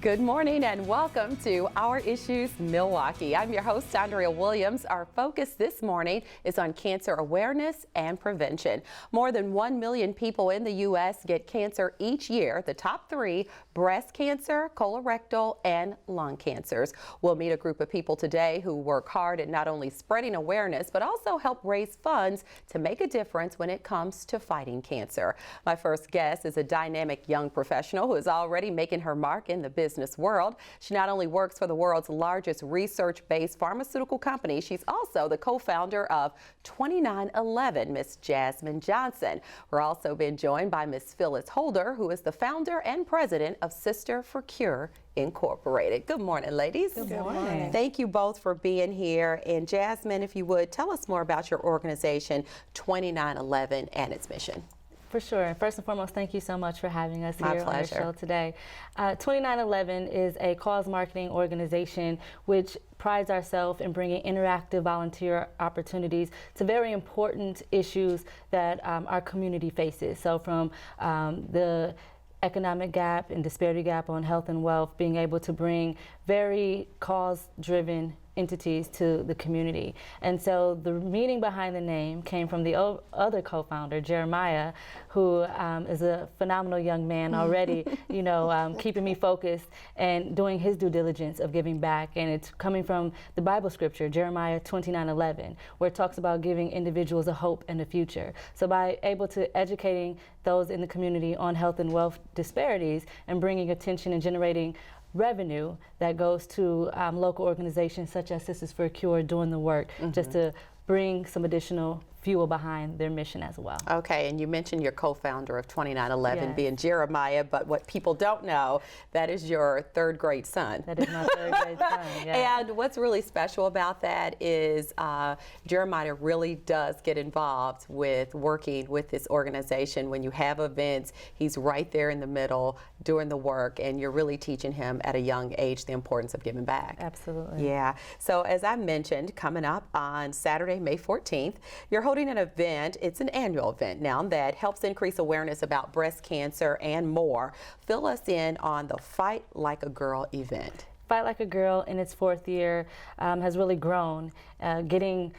Good morning and welcome to Our Issues Milwaukee. I'm your host, Andrea Williams. Our focus this morning is on cancer awareness and prevention. More than 1 million people in the U.S. get cancer each year. The top three: breast cancer, colorectal, and lung cancers. We'll meet a group of people today who work hard at not only spreading awareness, but also help raise funds to make a difference when it comes to fighting cancer. My first guest is a dynamic young professional who is already making her mark in the business world. She not only works for the world's largest research-based pharmaceutical company, she's also the co-founder of 2911, Miss Jasmine Johnson. We're also being joined by Miss Phyllis Holder, who is the founder and president of Sister for Cure Incorporated. Good morning, ladies. Good morning. Thank you both for being here. And Jasmine, if you would, tell us more about your organization, 2911, and its mission. For sure. First and foremost, thank you so much for having us My here pleasure. on our show today. 2911 is a cause marketing organization which prides ourselves in bringing interactive volunteer opportunities to very important issues that our community faces. So from the economic gap and disparity gap on health and wealth, being able to bring very cause-driven entities to the community. And so the meaning behind the name came from the other co-founder, Jeremiah, who is a phenomenal young man already, you know, keeping me focused and doing his due diligence of giving back. And it's coming from the Bible scripture, Jeremiah 29:11, where it talks about giving individuals a hope and a future. So by able to educating those in the community on health and wealth disparities and bringing attention and generating revenue that goes to local organizations such as Sisters for a Cure doing the work, just to bring some additional fuel behind their mission as well. Okay, and you mentioned your co-founder of 2911 Yes. being Jeremiah, but what people don't know, that is your third grade son. That is my third grade son, yeah. And what's really special about that is Jeremiah really does get involved with working with this organization. When you have events, he's right there in the middle doing the work, and you're really teaching him at a young age the importance of giving back. Absolutely. Yeah. So as I mentioned, coming up on Saturday, May 14th, you're holding an event. It's an annual event now that helps increase awareness about breast cancer and more. Fill us in on the Fight Like a Girl event. Fight Like a Girl in its fourth year has really grown, getting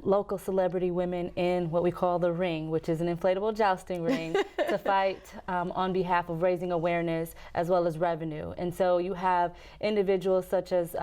local celebrity women in what we call the ring, which is an inflatable jousting ring, to fight on behalf of raising awareness as well as revenue. And so you have individuals such as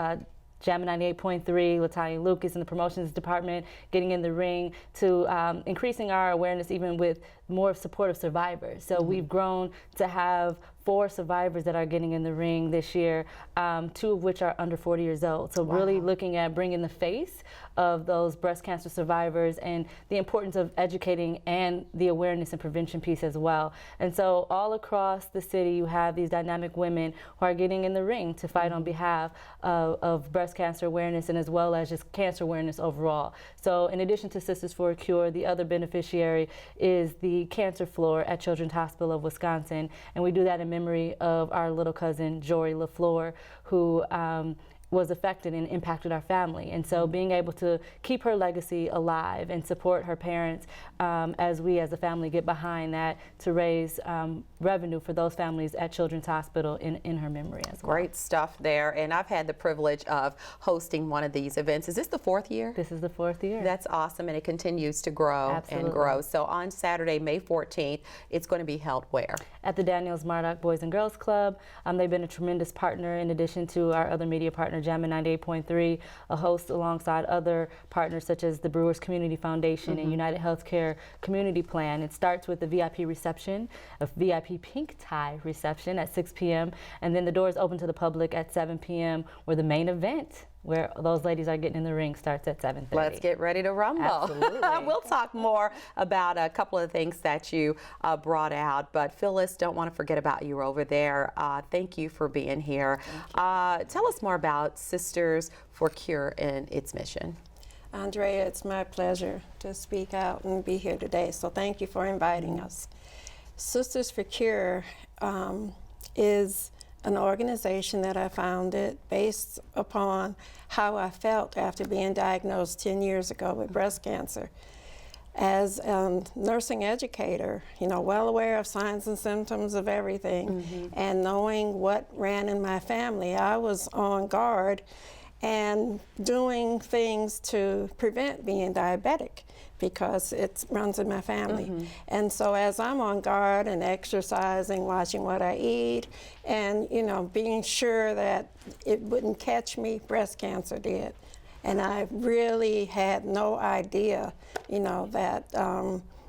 Jasmine 98.3, Latanya Lucas in the promotions department getting in the ring to increasing our awareness even with more support of survivors. So we've grown to have 4 survivors that are getting in the ring this year, 2 of which are under 40 years old. So really looking at bringing the face of those breast cancer survivors and the importance of educating and the awareness and prevention piece as well. And so all across the city you have these dynamic women who are getting in the ring to fight on behalf of breast cancer awareness and as well as just cancer awareness overall. So in addition to Sisters for a Cure, the other beneficiary is the cancer floor at Children's Hospital of Wisconsin, and we do that in memory of our little cousin Jory LaFleur, who was affected and impacted our family. And so being able to keep her legacy alive and support her parents as we as a family get behind that to raise revenue for those families at Children's Hospital in her memory as well. Great stuff there. And I've had the privilege of hosting one of these events. Is this the 4th year? This is the 4th year. That's awesome, and it continues to grow and grow. So on Saturday, May 14th, it's going to be held where? At the Daniels Murdoch Boys and Girls Club. They've been a tremendous partner in addition to our other media partner, Jasmine 98.3, a host alongside other partners such as the Brewers Community Foundation and United Healthcare Community Plan. It starts with the VIP reception, a VIP pink tie reception at 6 p.m. and then the doors open to the public at 7 p.m. where the main event, where those ladies are getting in the ring, starts at 7:30. Let's get ready to rumble. Absolutely. We'll talk more about a couple of things that you brought out, but Phyllis, don't want to forget about you over there. Thank you for being here. Tell us more about Sisters for Cure and its mission. Andrea, it's my pleasure to speak out and be here today, so thank you for inviting us. Sisters for Cure is an organization that I founded based upon how I felt after being diagnosed 10 years ago with breast cancer. as a nursing educator, well aware of signs and symptoms of everything, and knowing what ran in my family, I was on guard and doing things to prevent being diabetic because it runs in my family. And so as I'm on guard and exercising, watching what I eat, and being sure that it wouldn't catch me, breast cancer did. And I really had no idea, that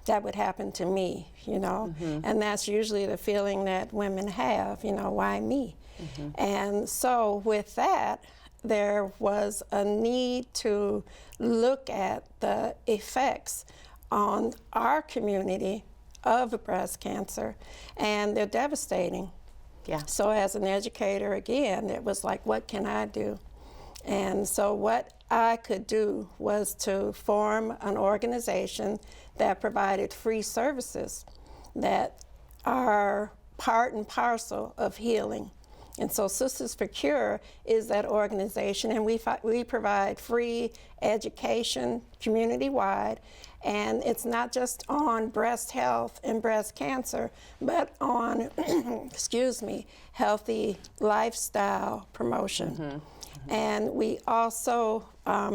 that would happen to me, And that's usually the feeling that women have, why me? And so with that, there was a need to look at the effects on our community of breast cancer, and they're devastating. Yeah. So as an educator, again, it was like, what can I do? And so what I could do was to form an organization that provided free services that are part and parcel of healing. And so Sisters for Cure is that organization, and we provide free education community-wide, and it's not just on breast health and breast cancer, but on, excuse me, healthy lifestyle promotion. And we also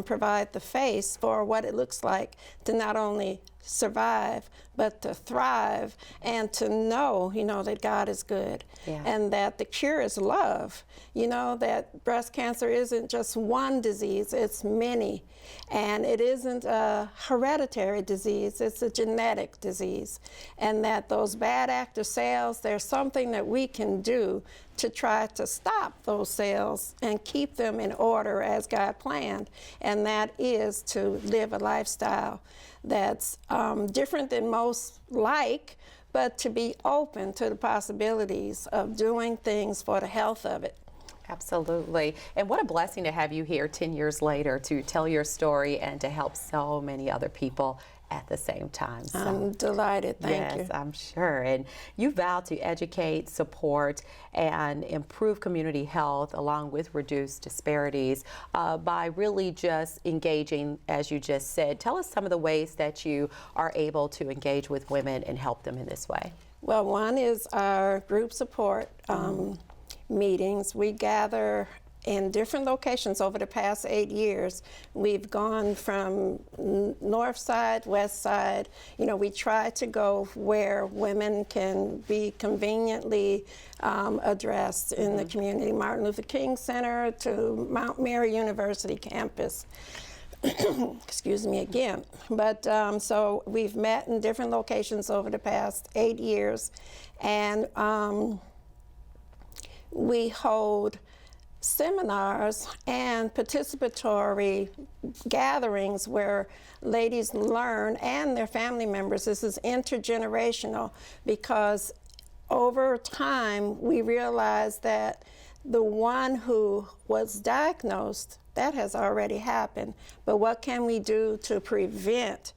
provide the face for what it looks like to not only survive, but to thrive and to know, that God is good. Yeah. And that the cure is love. That breast cancer isn't just one disease, it's many. And it isn't a hereditary disease, it's a genetic disease. And that those bad actor cells, there's something that we can do to try to stop those cells and keep them in order as God planned. And that is to live a lifestyle that's different than most like, but to be open to the possibilities of doing things for the health of it. Absolutely. And what a blessing to have you here 10 years later to tell your story and to help so many other people at the same time. So, I'm delighted. Thank you. Yes, I'm sure. And you vowed to educate, support, and improve community health along with reduce disparities by really just engaging, as you just said. Tell us some of the ways that you are able to engage with women and help them in this way. Well, one is our group support meetings. We gather in different locations over the past 8 years. We've gone from north side, west side. We try to go where women can be conveniently addressed in the community. Martin Luther King Center to Mount Mary University campus. Excuse me again. But so we've met in different locations over the past 8 years, and we hold seminars and participatory gatherings where ladies learn, and their family members. This is intergenerational because over time we realized that the one who was diagnosed, that has already happened, but what can we do to prevent?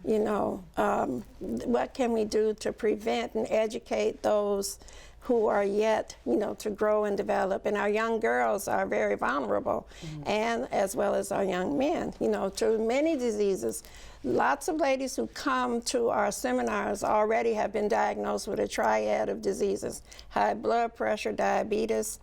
What can we do to prevent and educate those who are yet, to grow and develop? And our young girls are very vulnerable, and as well as our young men, to many diseases. Lots of ladies who come to our seminars already have been diagnosed with a triad of diseases: high blood pressure, diabetes,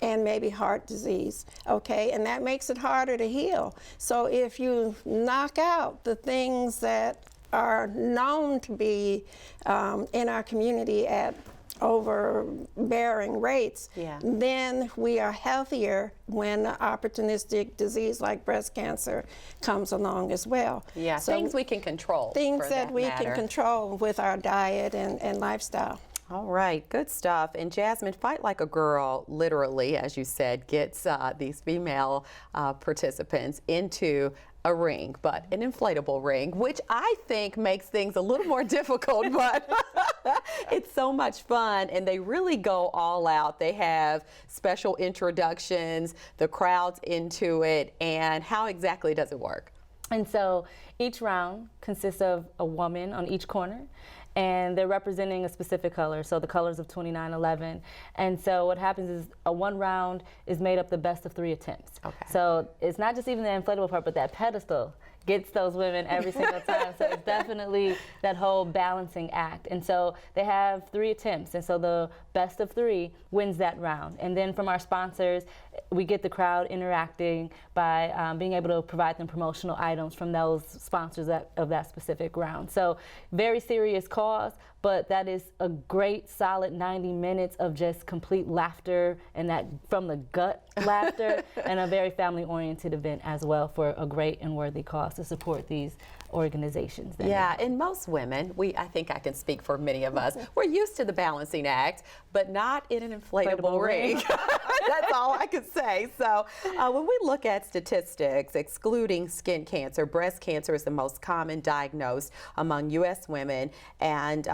and maybe heart disease, okay? And that makes it harder to heal. So if you knock out the things that are known to be in our community at overbearing rates, then we are healthier when opportunistic disease like breast cancer comes along as well. Yeah, so things we can control. Things that we can control with our diet and lifestyle. All right, good stuff. And Jasmine, Fight Like a Girl, literally, as you said, gets these female participants into a ring, but an inflatable ring, which I think makes things a little more difficult, but it's so much fun, and they really go all out. They have special introductions, the crowd's into it, and how exactly does it work? And so each round consists of a woman on each corner, and they're representing a specific color, so the colors of 2911. And so what happens is one round is made up the best of 3 attempts. Okay. So it's not just even the inflatable part, but that pedestal gets those women every single time. So it's definitely that whole balancing act. And so they have 3 attempts. And so the best of 3 wins that round. And then from our sponsors, we get the crowd interacting by being able to provide them promotional items from those sponsors of that specific round. So very serious cause, but that is a great solid 90 minutes of just complete laughter, and that from the gut laughter, and a very family-oriented event as well for a great and worthy cause to support these organizations. Yeah, and most women, I think I can speak for many of us, we're used to the balancing act, but not in an inflatable ring. That's all I can say. So when we look at statistics, excluding skin cancer, breast cancer is the most common diagnosed among U.S. women, and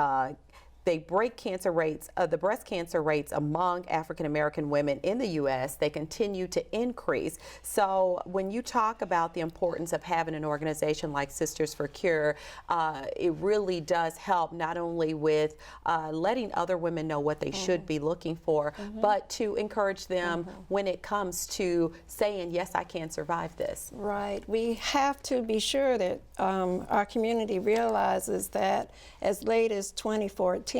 they break cancer rates, the breast cancer rates among African American women in the U.S., they continue to increase. So when you talk about the importance of having an organization like Sisters for Cure, it really does help not only with letting other women know what they should be looking for, but to encourage them when it comes to saying, yes, I can survive this. Right. We have to be sure that our community realizes that as late as 2014,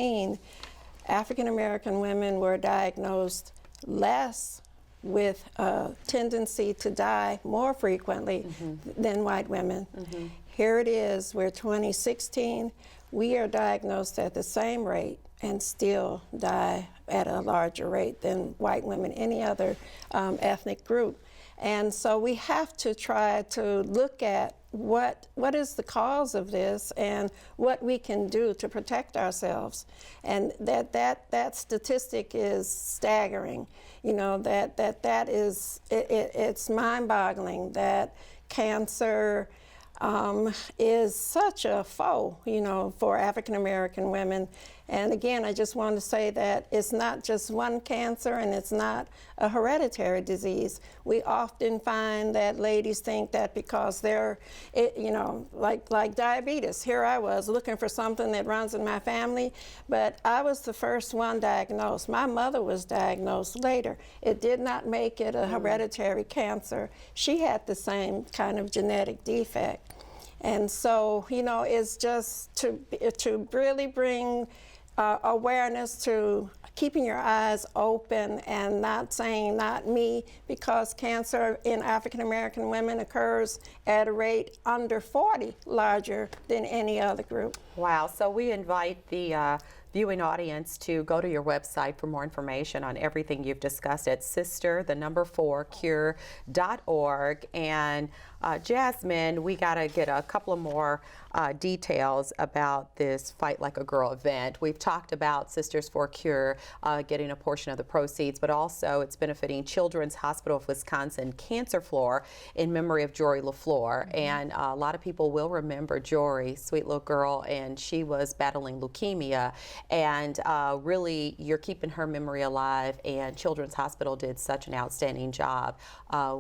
African American women were diagnosed less with a tendency to die more frequently than white women. Here it is, we're 2016, we are diagnosed at the same rate and still die at a larger rate than white women, any other ethnic group. And so we have to try to look at what is the cause of this and what we can do to protect ourselves. And that statistic is staggering. You know, that is, it's mind-boggling that cancer is such a foe, you know, for African American women. And again, I just want to say that it's not just one cancer and it's not a hereditary disease. We often find that ladies think that because they're, you know, like diabetes. Here I was looking for something that runs in my family, but I was the first one diagnosed. My mother was diagnosed later. It did not make it a hereditary cancer. She had the same kind of genetic defect. And so, you know, it's just to really bring awareness to keeping your eyes open and not saying not me, because cancer in African American women occurs at a rate under 40 larger than any other group. Wow, so we invite the viewing audience to go to your website for more information on everything you've discussed at sister4cure.org. And Jasmine, we got to get a couple of more details about this Fight Like a Girl event. We've talked about Sisters for Cure getting a portion of the proceeds, but also it's benefiting Children's Hospital of Wisconsin Cancer Floor in memory of Jory LaFleur. And a lot of people will remember Jory, sweet little girl, and she was battling leukemia. And really, you're keeping her memory alive, and Children's Hospital did such an outstanding job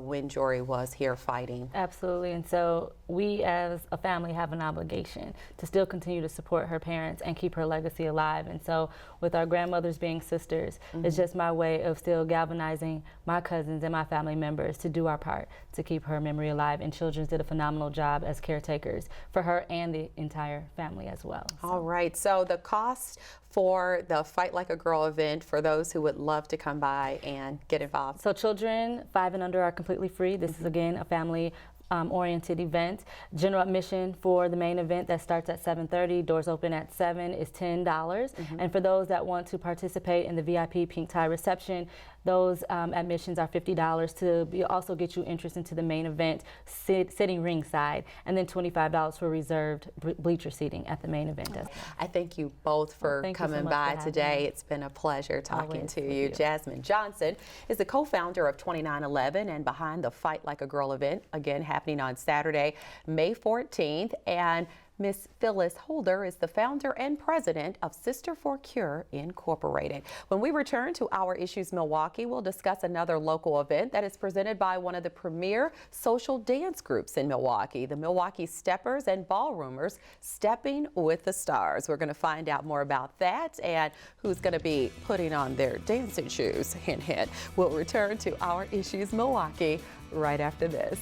when Jory was here fighting. Absolutely, and so we as a family have an obligation to still continue to support her parents and keep her legacy alive. And so with our grandmothers being sisters, it's just my way of still galvanizing my cousins and my family members to do our part to keep her memory alive. And Children's did a phenomenal job as caretakers for her and the entire family as well. So. All right, so the cost for the Fight Like a Girl event for those who would love to come by and get involved. So children 5 and under are completely free. This is again a family oriented event. General admission for the main event that starts at 7:30, doors open at 7, is $10. And for those that want to participate in the VIP pink tie reception, those admissions are $50 to also get you interest into the main event, sitting ringside, and then $25 for reserved bleacher seating at the main event as well. I thank you both for coming by today. It's been a pleasure talking to you. Jasmine Johnson is the co-founder of 2911 and behind the Fight Like a Girl event, again happening on Saturday, May 14th. And Miss Phyllis Holder is the founder and president of Sister for Cure Incorporated. When we return to Our Issues Milwaukee, we'll discuss another local event that is presented by one of the premier social dance groups in Milwaukee, the Milwaukee Steppers and Ballroomers, Stepping with the Stars. We're going to find out more about that and who's going to be putting on their dancing shoes. Hint, hint. We'll return to Our Issues Milwaukee right after this.